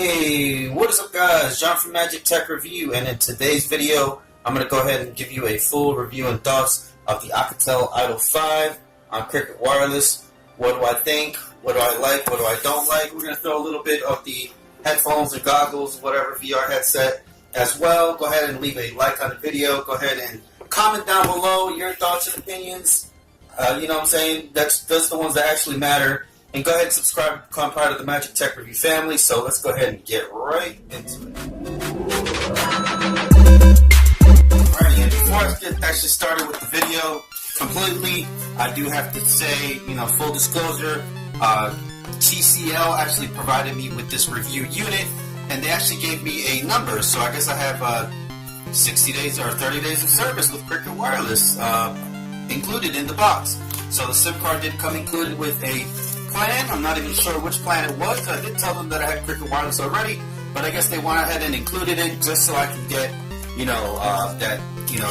Hey, what is up guys? John from Magic Tech Review, and in today's video I'm going to go ahead and give you a full review and thoughts of the Alcatel Idol 5 on Cricket Wireless. What do I think? What do I like? What do I don't like? We're going to throw a little bit of the headphones or goggles, whatever VR headset as well. Go ahead and leave a like on the video. Go ahead and comment down below your thoughts and opinions. You know what I'm saying? That's the ones that actually matter. And go ahead and subscribe and become part of the Magic Tech Review family. So let's go ahead and get right into it. Alright, and before I get actually started with the video completely, I do have to say, full disclosure, TCL actually provided me with this review unit, and they actually gave me a number. So I guess I have 60 days or 30 days of service with Cricket Wireless included in the box. So the SIM card did come included with a plan. I'm not even sure which plan it was. I did tell them that I had Cricket Wireless already, but I guess they went ahead and included it just so I can get,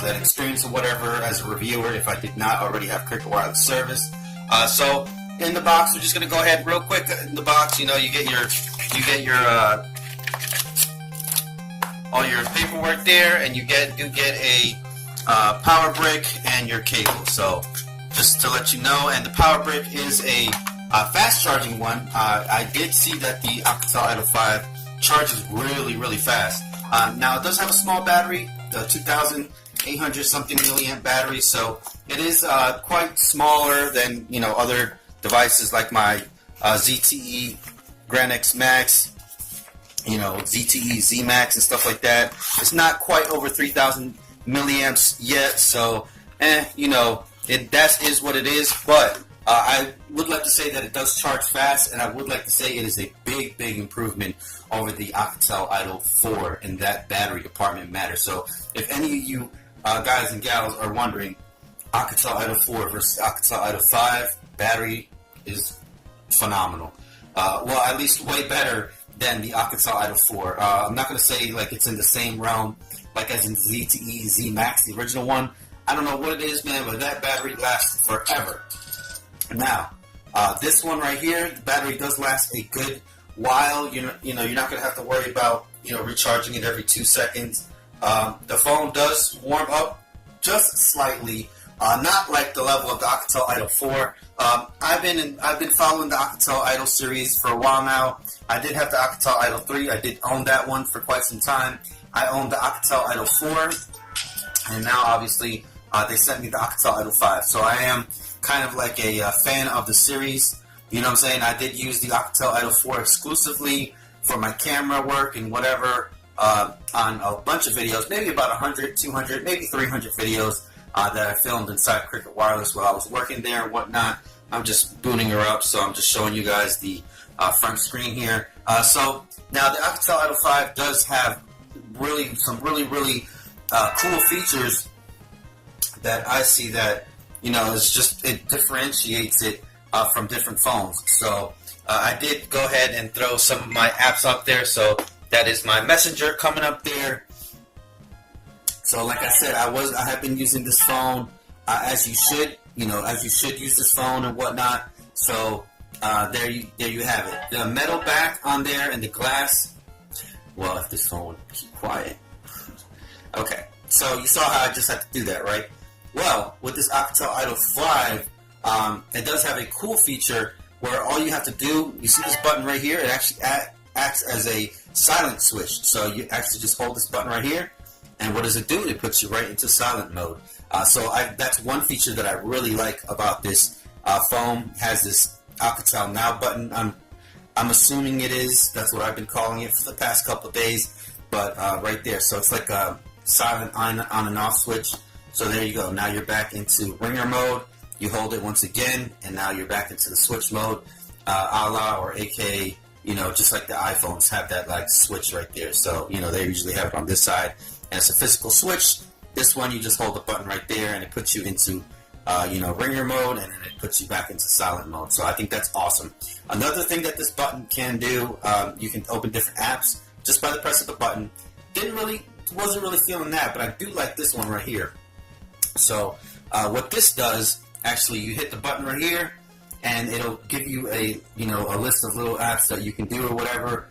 that experience or whatever as a reviewer if I did not already have Cricket Wireless service. So in the box, we're just gonna go ahead real quick. In the box, you get your all your paperwork there, and you do get a power brick and your cable. So just to let you know, and the power brick is a fast charging one. I did see that the Alcatel Idol 5 charges really fast. Now it does have a small battery, the 2,800 something milliamp battery, so it is quite smaller than other devices like my ZTE Grand X Max, ZTE Z Max and stuff like that. It's not quite over 3,000 milliamps yet, so that is what it is, but I would like to say that it does charge fast, and I would like to say it is a big improvement over the Alcatel Idol 4 in that battery department matter. So if any of you guys and gals are wondering, Alcatel Idol 4 versus Alcatel Idol 5, battery is phenomenal. Well, at least way better than the Alcatel Idol 4. I'm not going to say like it's in the same realm like as in ZTE Z Max, the original one. I don't know what it is, man, but that battery lasts forever. Now, this one right here, the battery does last a good while. You're not going to have to worry about recharging it every 2 seconds. The phone does warm up just slightly, not like the level of the Alcatel Idol 4. I've been following the Alcatel Idol series for a while now. I did have the Alcatel Idol 3. I did own that one for quite some time. I owned the Alcatel Idol 4, and now obviously they sent me the Alcatel Idol 5. So I am kind of like a fan of the series. You know what I'm saying? I did use the Alcatel Idol 4 exclusively for my camera work and whatever on a bunch of videos, maybe about 100, 200, maybe 300 videos that I filmed inside Cricket Wireless while I was working there and whatnot. I'm just booting her up, so I'm just showing you guys the front screen here. So now the Alcatel Idol 5 does have some really cool features that I see that it differentiates it from different phones. So I did go ahead and throw some of my apps up there. So that is my Messenger coming up there. So like I said, I have been using this phone as you should, use this phone and whatnot. So there you have it. The metal back on there and the glass. Well, if this phone would keep quiet. Okay, so you saw how I just had to do that, right? Well, with this Alcatel Idol 5, it does have a cool feature where all you have to do, you see this button right here, it actually acts as a silent switch. So you actually just hold this button right here, and what does it do? It puts you right into silent mode. So that's one feature that I really like about this phone. It has this Alcatel Now button. I'm assuming it is. That's what I've been calling it for the past couple of days. But right there, so it's like a silent on and off switch. So there you go. Now you're back into ringer mode. You hold it once again, and now you're back into the switch mode, a la or aka, just like the iPhones have that like switch right there. So they usually have it on this side, and it's a physical switch. This one, you just hold the button right there, and it puts you into ringer mode, and then it puts you back into silent mode. So I think that's awesome. Another thing that this button can do, you can open different apps just by the press of the button. Wasn't really feeling that, but I do like this one right here. So what this does, actually, you hit the button right here, and it'll give you a list of little apps that you can do or whatever.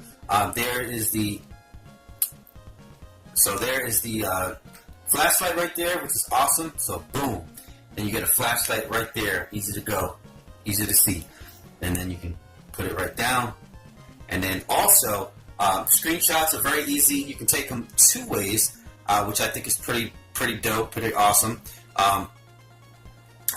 there is the flashlight right there, which is awesome. So boom, and you get a flashlight right there, easy to go, easy to see, and then you can put it right down. And then also, screenshots are very easy. You can take them two ways, which I think is pretty dope, pretty awesome.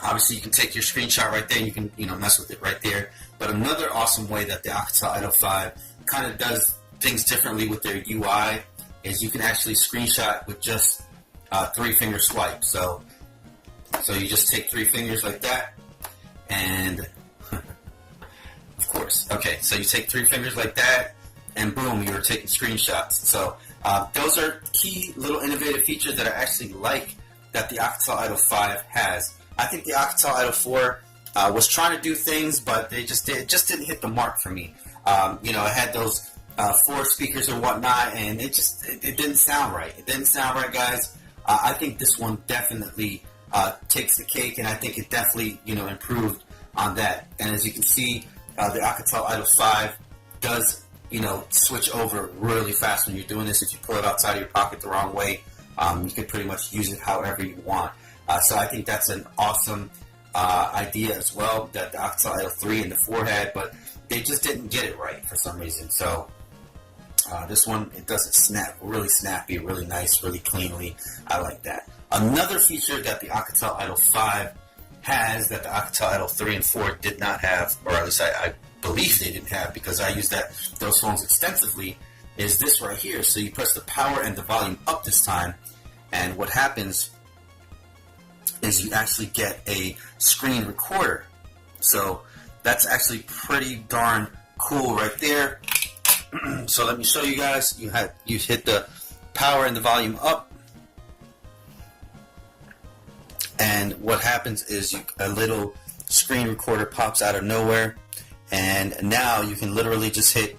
Obviously, you can take your screenshot right there, and you can mess with it right there. But another awesome way that the Alcatel Idol 5 kind of does things differently with their UI is you can actually screenshot with just 3-finger swipe. So you just take 3 fingers like that, and of course, okay. So you take 3 fingers like that, and boom, you're taking screenshots. So those are key little innovative features that I actually like that the Alcatel Idol 5 has. I think the Alcatel Idol 4 was trying to do things, but it just didn't hit the mark for me. It had those 4 speakers and whatnot, and it didn't sound right. It didn't sound right, guys. I think this one definitely takes the cake, and I think it definitely improved on that. And as you can see, the Alcatel Idol 5 does switch over really fast when you're doing this. If you pull it outside of your pocket the wrong way, you can pretty much use it however you want. So I think that's an awesome idea as well that the Alcatel Idol 3 and the 4 had, but they just didn't get it right for some reason. So this one, it does it really snappy, really nice, really cleanly. I like that. Another feature that the Alcatel Idol 5 has that the Alcatel Idol 3 and 4 did not have, or at least I believe they didn't have, because I use those phones extensively, is this right here. So you press the power and the volume up this time, and what happens is you actually get a screen recorder. So that's actually pretty darn cool right there. So let me show you guys. You hit the power and the volume up, and what happens is a little screen recorder pops out of nowhere, and now you can literally just hit.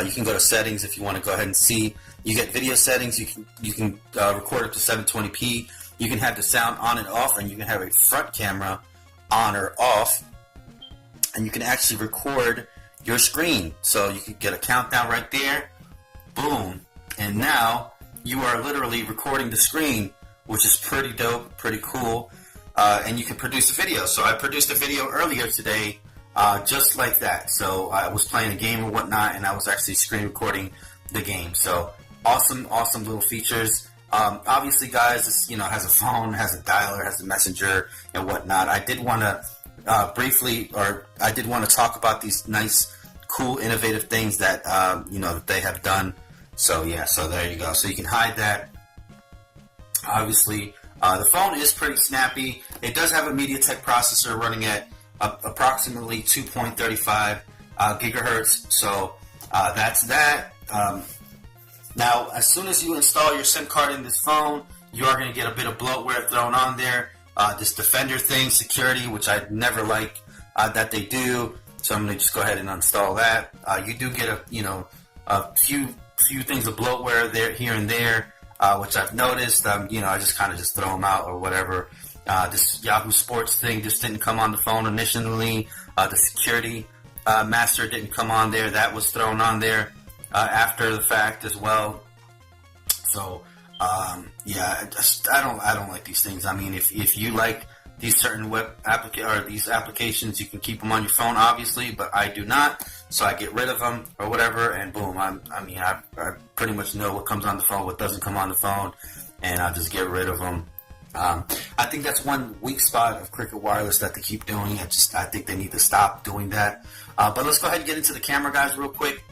You can go to settings if you want to go ahead and see. You get video settings. You can record up to 720p. You can have the sound on and off, and you can have a front camera on or off, and you can actually record your screen. So you can get a countdown right there, boom, and now you are literally recording the screen, which is pretty dope, pretty cool, and you can produce a video. So I produced a video earlier today, just like that. So I was playing a game or whatnot, and I was actually screen recording the game. So awesome little features. Obviously, guys, this has a phone, has a dialer, has a messenger, and whatnot. I did want to I did want to talk about these nice, cool, innovative things that that they have done. So yeah, so there you go. So you can hide that. Obviously, the phone is pretty snappy. It does have a MediaTek processor running at approximately 2.35 gigahertz. So that's that. Now, as soon as you install your SIM card in this phone, you are going to get a bit of bloatware thrown on there. This Defender thing, security, which I never like that they do. So I'm going to just go ahead and uninstall that. You do get a few things of bloatware there, here and there, which I've noticed. I just kind of just throw them out or whatever. This Yahoo Sports thing just didn't come on the phone initially. The security master didn't come on there. That was thrown on there after the fact as well. So yeah, I don't like these things. I mean, if you like these certain these applications, you can keep them on your phone, obviously, but I do not. So I get rid of them or whatever, and boom, I pretty much know what comes on the phone, what doesn't come on the phone, and I just get rid of them. I think that's one weak spot of Cricket Wireless that they keep doing. I think they need to stop doing that. But let's go ahead and get into the camera, guys, real quick.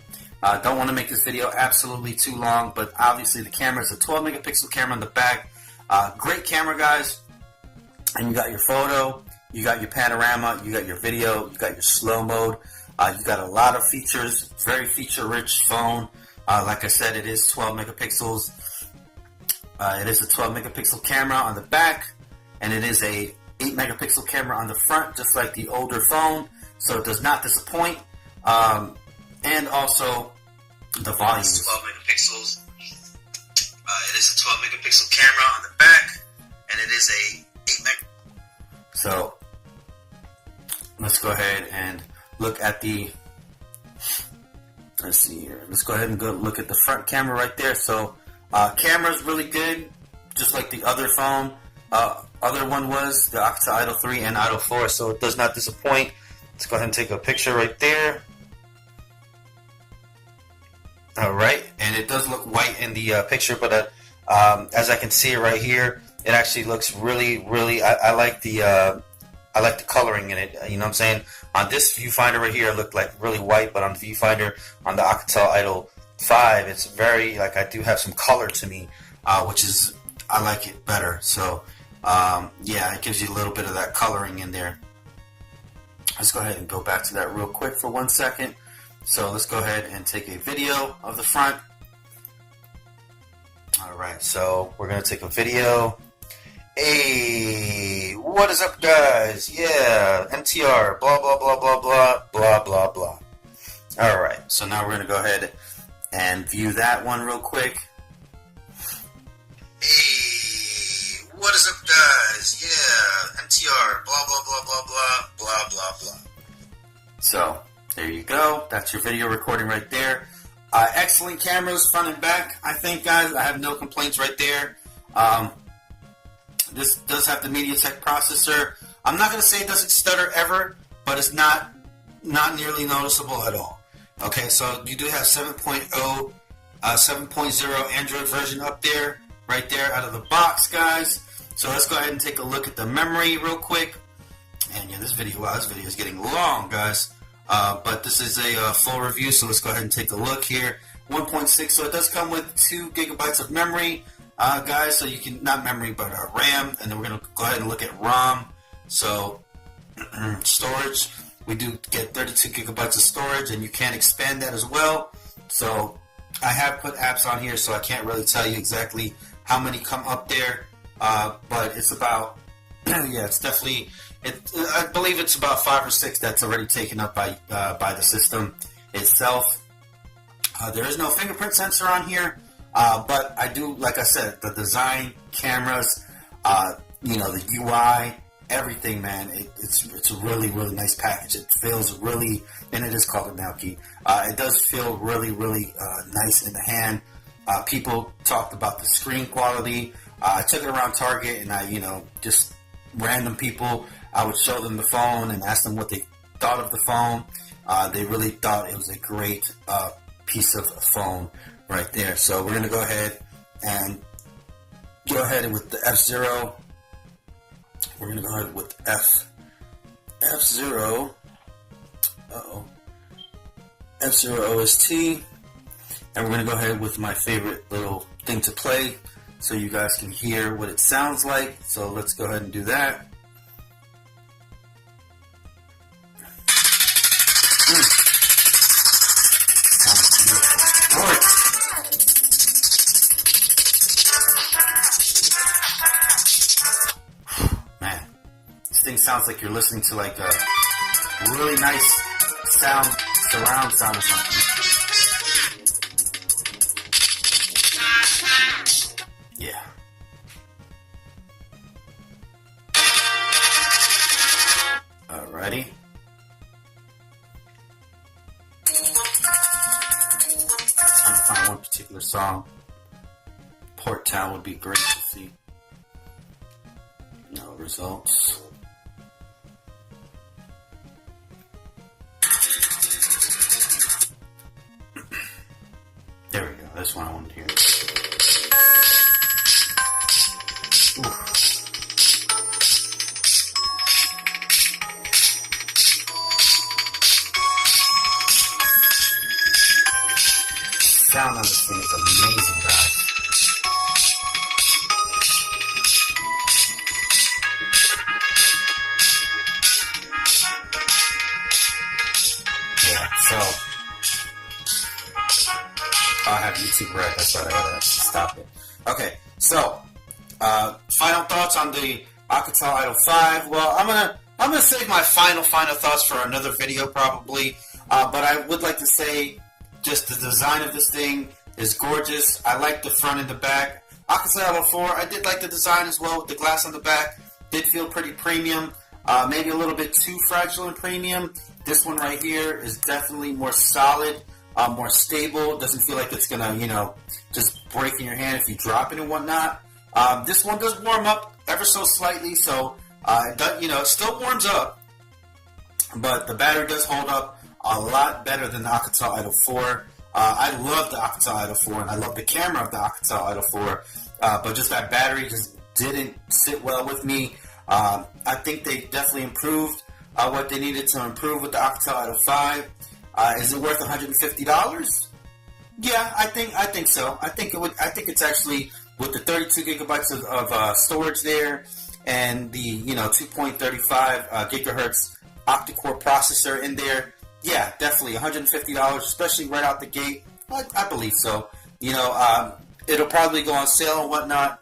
Don't want to make this video absolutely too long, but obviously the camera is a 12 megapixel camera on the back. Great camera, guys. And you got your photo, you got your panorama, you got your video, you got your slow mode. You got a lot of features, very feature-rich phone. Like I said, it is 12 megapixels. It is a 12 megapixel camera on the back, and it is a 8 megapixel camera on the front, just like the older phone. So it does not disappoint. And also the volume is 12 megapixels. It is a 12 megapixel camera on the back, and it is a 8 meg. So let's go ahead and look at the let's see here. Let's go ahead and go look at the front camera right there. So camera's really good, just like the other phone. Other one was the Alcatel Idol 3 and Idol 4, so it does not disappoint. Let's go ahead and take a picture right there. Alright, and it does look white in the picture, but as I can see it right here, it actually looks really, I like the coloring in it, you know what I'm saying? On this viewfinder right here, it looked like really white, but on the viewfinder on the Alcatel Idol 5, it's very, like, I do have some color to me, which is, I like it better. So, yeah, it gives you a little bit of that coloring in there. Let's go ahead and go back to that real quick for 1 second. So let's go ahead and take a video of the front. Alright, so we're going to take a video. Hey, what is up, guys? Yeah, MTR, blah, blah, blah, blah, blah, blah, blah, blah. Alright, so now we're going to go ahead and view that one real quick. Hey, what is up, guys? Yeah, MTR, blah, blah, blah, blah, blah, blah, blah, blah. So, there you go. That's your video recording right there. Excellent cameras, front and back, I think, guys. I have no complaints right there. This does have the MediaTek processor. I'm not going to say it doesn't stutter ever, but it's not nearly noticeable at all. Okay, so you do have 7.0, 7.0 Android version up there, right there out of the box, guys. So let's go ahead and take a look at the memory real quick. And yeah, this video is getting long, guys. But this is a full review, so let's go ahead and take a look here. 1.6, so it does come with 2 gigabytes of memory, guys. So you can, not memory, but RAM. And then we're going to go ahead and look at ROM. So storage, we do get 32 gigabytes of storage, and you can expand that as well. So I have put apps on here, so I can't really tell you exactly how many come up there. But it's about, yeah, it's definitely, I believe it's about 5 or 6 that's already taken up by the system itself. There is no fingerprint sensor on here, but I do, like I said, the design, cameras, you know, the UI, everything, man. It's a really nice package. It feels really, and it is called a Naoki. It does feel really nice in the hand. People talked about the screen quality. I took it around Target, and I, you know, just random people, I would show them the phone and ask them what they thought of the phone. They really thought it was a great piece of phone right there. So we're going to go ahead with the F0. We're going to go ahead with F0. F0 OST. And we're going to go ahead with my favorite little thing to play so you guys can hear what it sounds like. So let's go ahead and do that. Man, this thing sounds like you're listening to like a really nice sound, surround sound or something. Yeah. Alrighty. Trying to find one particular song. Port Town would be great to see. No results. There we go. That's one I wanted to hear. Sound on this thing is amazing, guys. Yeah, so I have YouTube Red. That's why I gotta stop it. Okay, so final thoughts on the Alcatel Idol 5. Well, I'm gonna save my final thoughts for another video probably. But I would like to say, just the design of this thing is gorgeous. I like the front and the back. Alcatel Idol 4, I did like the design as well with the glass on the back. Did feel pretty premium. Maybe a little bit too fragile and premium. This one right here is definitely more solid. more stable. Doesn't feel like it's gonna, just break in your hand if you drop it and whatnot. This one does warm up ever so slightly, so it still warms up, but the battery does hold up a lot better than the Alcatel Idol 4. I love the Alcatel Idol 4, and I love the camera of the Alcatel Idol 4, but just that battery just didn't sit well with me. I think they definitely improved what they needed to improve with the Alcatel Idol 5. Is it worth $150? Yeah, I think so. I think it's actually, with the 32 gigabytes of storage there, and the 2.35 gigahertz octa-core processor in there. Yeah, definitely $150, especially right out the gate. I believe so. It'll probably go on sale and whatnot.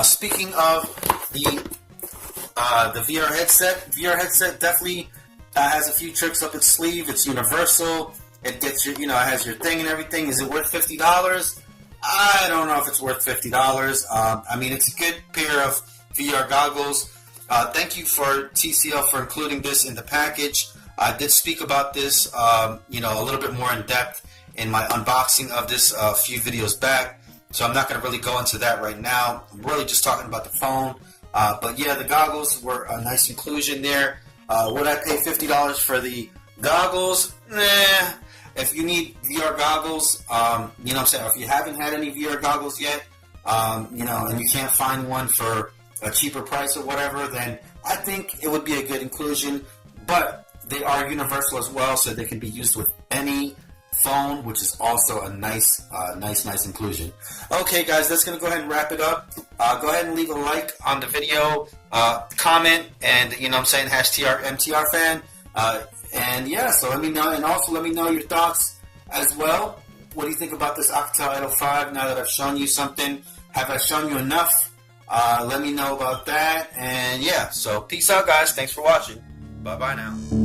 Speaking of the VR headset definitely has a few tricks up its sleeve. It's universal. It gets your, it has your thing and everything. Is it worth $50? I don't know if it's worth $50. I mean, it's a good pair of VR goggles. Thank you for TCL for including this in the package. I did speak about this, a little bit more in depth in my unboxing of this a few videos back. So I'm not going to really go into that right now. I'm really just talking about the phone. But yeah, the goggles were a nice inclusion there. Would I pay $50 for the goggles? Nah. If you need VR goggles, what I'm saying, if you haven't had any VR goggles yet, and you can't find one for a cheaper price or whatever, then I think it would be a good inclusion. But they are universal as well, so they can be used with any phone, which is also a nice inclusion. Okay, guys, that's going to go ahead and wrap it up. Go ahead and leave a like on the video, comment, and #MTR fan. And yeah, so let me know, and also let me know your thoughts as well. What do you think about this Alcatel Idol 5 now that I've shown you something? Have I shown you enough? Let me know about that. And yeah, so peace out, guys. Thanks for watching. Bye-bye now.